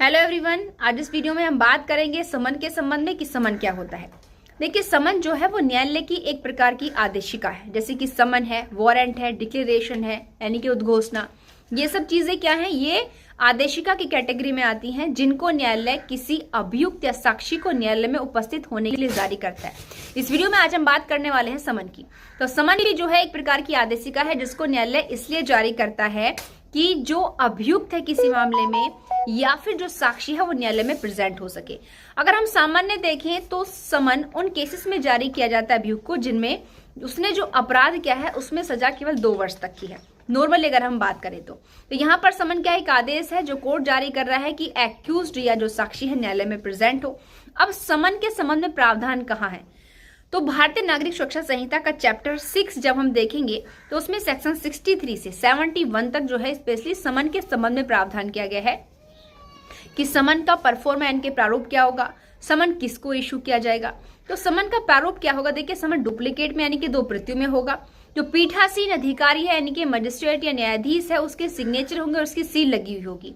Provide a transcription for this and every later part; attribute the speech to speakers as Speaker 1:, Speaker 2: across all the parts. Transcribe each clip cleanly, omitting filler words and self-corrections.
Speaker 1: Hello everyone, आज इस video में हम बात करेंगे समन के संबंध में कि समन क्या होता है। देखिए, समन जो है वो न्यायालय की एक प्रकार की आदेशिका है, जैसे कि समन है, वारंट है, डिक्लेरेशन है यानी कि उद्घोषणा। ये सब चीजें क्या है, ये आदेशिका की कैटेगरी में आती हैं, जिनको न्यायालय किसी अभियुक्त या साक्षी को न्यायालय में उपस्थित होने के लिए जारी करता है। इस वीडियो में आज हम बात करने वाले हैं समन की। तो समन भी जो है एक प्रकार की आदेशिका है, जिसको न्यायालय इसलिए जारी करता है कि जो अभियुक्त है किसी मामले में या फिर जो साक्षी है वो न्यायालय में प्रेजेंट हो सके। अगर हम सामान्य देखें तो समन उन केसेस में जारी किया जाता है अभियुक्त को जिनमें उसने जो अपराध किया है उसमें सजा केवल 2 वर्ष तक की है। नॉर्मली अगर हम बात करें तो यहाँ पर समन क्या एक आदेश है जो कोर्ट जारी कर रहा है कि एक्यूज्ड या जो साक्षी है न्यायालय में प्रेजेंट हो। अब समन के संबंध में प्रावधान कहाँ है, तो भारतीय नागरिक सुरक्षा संहिता का चैप्टर 6 जब हम देखेंगे तो उसमें सेक्शन 63 से 71 तक जो है स्पेशली समन के संबंध में प्रावधान किया गया है कि समन का परफॉर्मा यानी कि प्रारूप क्या होगा, समन किसको इशू किया जाएगा। तो समन का प्रारूप क्या होगा, देखिए समन डुप्लीकेट में यानी कि 2 प्रतियों में होगा। जो पीठासीन अधिकारी है यानी कि मजिस्ट्रेट या न्यायाधीश है उसके सिग्नेचर होंगे और उसकी सील लगी हुई होगी।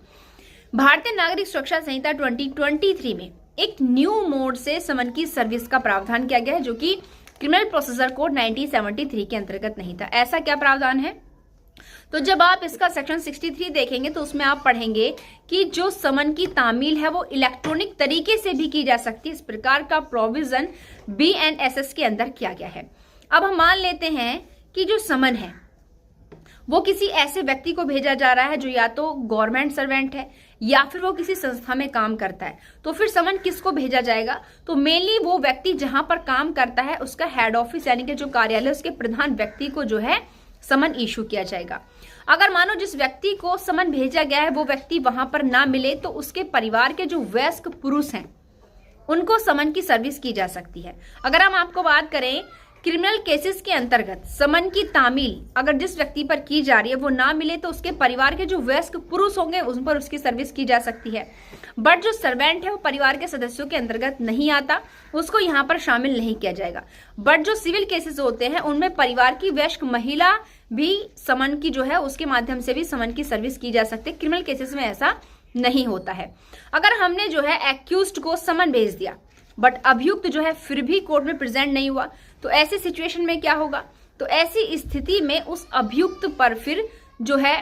Speaker 1: भारतीय नागरिक सुरक्षा संहिता 2023 में एक न्यू मोड से समन की सर्विस का प्रावधान किया गया है, जो कि क्रिमिनल प्रोसीजर कोड 1973 के अंतर्गत नहीं था। ऐसा क्या प्रावधान है, तो जब आप इसका सेक्शन 63 देखेंगे तो उसमें आप पढ़ेंगे कि जो समन की तामील है वो इलेक्ट्रॉनिक तरीके से भी की जा सकती है। इस प्रकार का प्रोविजन BNSS के अंदर किया गया है। अब हम मान लेते हैं कि जो समन है वो किसी ऐसे व्यक्ति को भेजा जा रहा है जो या तो गवर्नमेंट सर्वेंट है या फिर वो किसी संस्था में काम करता है। तो फिर समन किसको भेजा जाएगा, तो मेनली वो व्यक्ति जहां पर काम करता है उसका हेड ऑफिस यानी कि जो कार्यालय उसके प्रधान व्यक्ति को जो है समन इशू किया जाएगा। अगर मानो जिस व्यक्ति को समन भेजा गया है वो व्यक्ति वहां पर ना मिले तो उसके परिवार के जो वयस्क पुरुष हैं उनको समन की सर्विस की जा सकती है। अगर हम आपको बात करें क्रिमिनल केसेस के अंतर्गत समन की तामील अगर जिस व्यक्ति पर की जा रही है वो ना मिले तो उसके परिवार के जो वयस्क पुरुष होंगे उन पर उसकी सर्विस की जा सकती है। बट जो सर्वेंट है वो परिवार के सदस्यों के अंतर्गत नहीं आता, उसको यहाँ पर शामिल नहीं किया जाएगा। बट जो सिविल केसेस होते हैं उनमें परिवार की वयस्क महिला भी समन की जो है उसके माध्यम से भी समन की सर्विस की जा सकती है। क्रिमिनल केसेस में ऐसा नहीं होता है। अगर हमने जो है एक्यूज्ड को समन भेज दिया बट अभियुक्त जो है फिर भी कोर्ट में प्रेजेंट नहीं हुआ, तो ऐसी सिचुएशन में क्या होगा, तो ऐसी स्थिति में उस अभियुक्त पर फिर जो है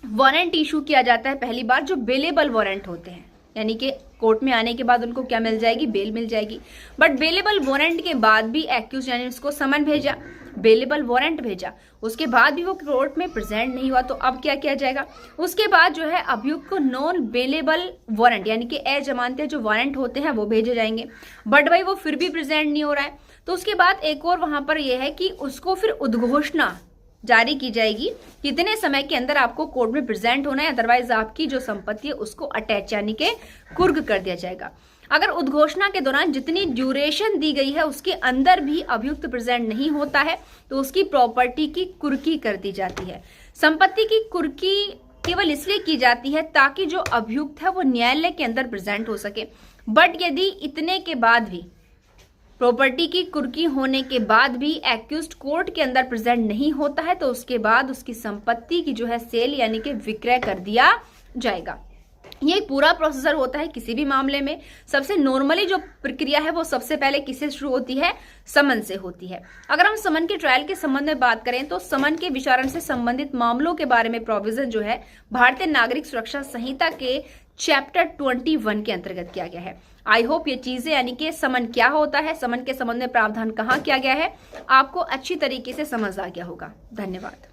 Speaker 1: वारंट इशू किया जाता है। पहली बार जो बेलेबल वारंट होते हैं यानी कि कोर्ट में आने के बाद उनको क्या मिल जाएगी, बेल मिल जाएगी। बट बेलेबल वारंट के बाद भी एक्यूज यानी उसको समन भेजा, बेलेबल वारंट भेजा, उसके बाद भी वो कोर्ट में प्रेजेंट नहीं हुआ, तो अब क्या किया जाएगा, उसके बाद जो है अभियुक्त को नॉन बेलेबल वारंट यानी कि अजमानती जो वारंट होते हैं वो भेजे जाएंगे। बट भाई वो फिर भी प्रेजेंट नहीं हो रहा है, तो उसके बाद एक और वहां पर यह है कि उसको फिर उद्घोषणा जारी की जाएगी कितने समय के अंदर आपको कोर्ट में प्रेजेंट होना है, अदरवाइज आपकी जो संपत्ति है उसको अटैच यानी के कुर्क कर दिया जाएगा। अगर उद्घोषणा के दौरान जितनी ड्यूरेशन दी गई है उसके अंदर भी अभियुक्त प्रेजेंट नहीं होता है तो उसकी प्रॉपर्टी की कुर्की कर दी जाती है। संपत्ति की कुर्की केवल इसलिए की जाती है ताकि जो अभियुक्त है वो न्यायालय के अंदर प्रेजेंट हो सके। बट यदि इतने के बाद भी प्रॉपर्टी की कुर्की होने के बाद भी एक्यूज्ड कोर्ट के अंदर प्रेजेंट नहीं होता है तो उसके बाद उसकी संपत्ति की जो है सेल यानी कि विक्रय कर दिया जाएगा। ये पूरा प्रोसीजर होता है किसी भी मामले में। सबसे नॉर्मली जो प्रक्रिया है वो सबसे पहले किससे शुरू होती है, समन से होती है। अगर हम समन के ट्रायल के संबंध में बात करें तो समन के विचारण से संबंधित मामलों के बारे में प्रोविजन जो है भारतीय नागरिक सुरक्षा संहिता के चैप्टर 21 के अंतर्गत किया गया है। आई होप ये चीजें यानी कि समन क्या होता है, समन के संबंध में प्रावधान कहाँ किया गया है, आपको अच्छी तरीके से समझ आ गया होगा। धन्यवाद।